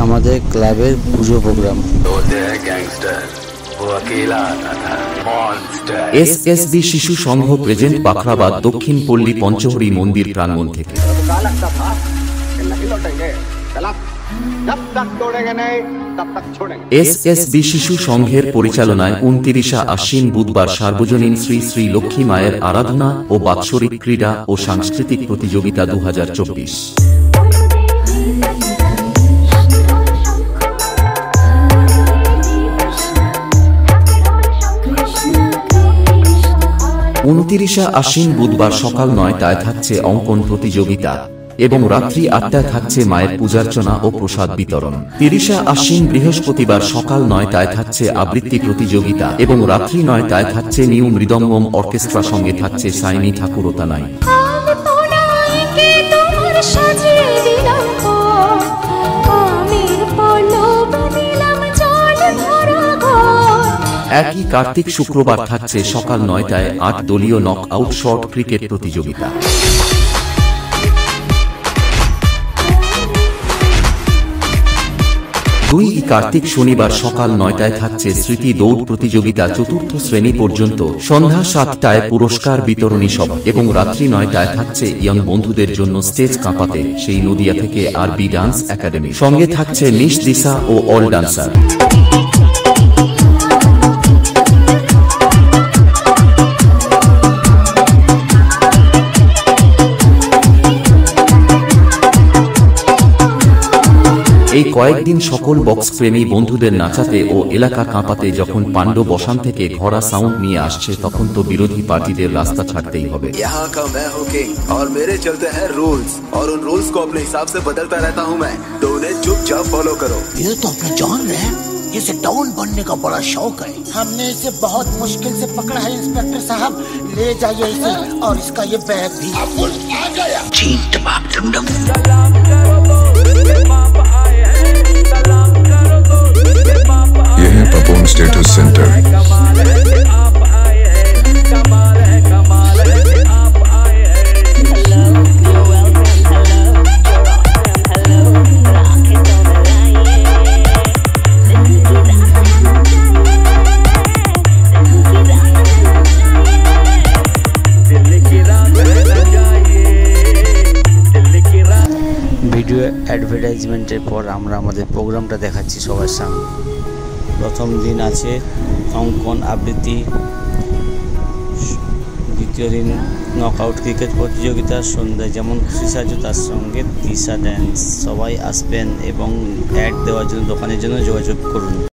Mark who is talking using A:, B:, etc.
A: আমাদের ক্লাবের পুজো programme.
B: SSB শিশু সংঘ প্রেজেন্ট বাখরাবাদ দক্ষিণ পল্লী পঞ্চহরি মন্দির প্রাঙ্গণ থেকে। এসএসবি শিশু সংঘের পরিচালনায় 29 আশ্বিন বুধবার সার্বজনীন শ্রী শ্রী লক্ষ্মী মায়ের আরাধনা ও বাৎসরিক ক্রীড়া ও সাংস্কৃতিক প্রতিযোগিতা 2024। 29 আশ্বিন বুধবার সকাল 9টায় থাকছে অঙ্কন প্রতিযোগিতা এবং রাত্রি 8টায় থাকছে মায়ের পূজার্চনা ও প্রসাদ বিতরণ। 30 আশ্বিন বৃহস্পতিবার সকাল 9টায় থাকছে আবৃত্তি প্রতিযোগিতা এবং রাত্রি 9টায় থাকছে নিউ মৃদঙ্গম অর্কেস্ট্রা, সঙ্গে থাকছে সাইনি ঠাকুরতানাই। একই কার্তিক শুক্রবার থাকছে সকাল 9টায় 8 দলীয় নক আউট শর্ট ক্রিকেট প্রতিযোগিতা। 2 কার্তিক শনিবার সকাল 9টায় থাকছে স্মৃতি দৌড় প্রতিযোগিতা 4র্থ শ্রেণী পর্যন্ত। সন্ধ্যা 7টায় পুরস্কার বিতরণী সভা এবং রাত্রি 9টায় থাকছে ইয়ং বন্ধুদের জন্য স্টেজ কাঁপাতে সেই নদিয়া থেকে আরবি ডান্স একাডেমি, সঙ্গে থাকছে নিশ দিশা ও অল ডান্সার। এই কয়েকদিন সকল বক্স প্রেমী বন্ধুদের নাচাতে ও এলাকা কাঁপাতে যখন পাণ্ড বসান থেকে ঘোড়া সাউন্ড নিয়ে আসছে, তখন তো বিরোধী পার্টিদের রাস্তা ছাড়তেই হবে।
C: यहाँ का मैं हूं किंग और मेरे चलते हैं रूल्स और उन रूल्स को अपने हिसाब से बदलता रहता हूं मैं, तो उन्हें चुपचाप फॉलो करो।
D: ये तो अपना जान रहे हैं, इसे डाउन बनने का बड़ा शौक है। हमने इसे बहुत मुश्किल से पकड़ा है इंस्पेक्टर साहब, ले जाइए इसे और इसका ये बैग भी। आ गया चीट बाप डमडम।
E: यह है पपोन स्टेटस सेंटर।
A: ভিডিও অ্যাডভার্টাইজমেন্টের পর আমরা আমাদের প্রোগ্রামটা দেখাচ্ছি সবার সামনে। প্রথম দিন আছে অঙ্কন আবৃত্তি, দ্বিতীয় দিন নকআউট ক্রিকেট প্রতিযোগিতা, সন্ধ্যায় যেমন খুশি সাজো তার সঙ্গে দিশা ড্যান্স। সবাই আসবেন এবং অ্যাড দেওয়ার জন্য দোকানের জন্য যোগাযোগ করুন।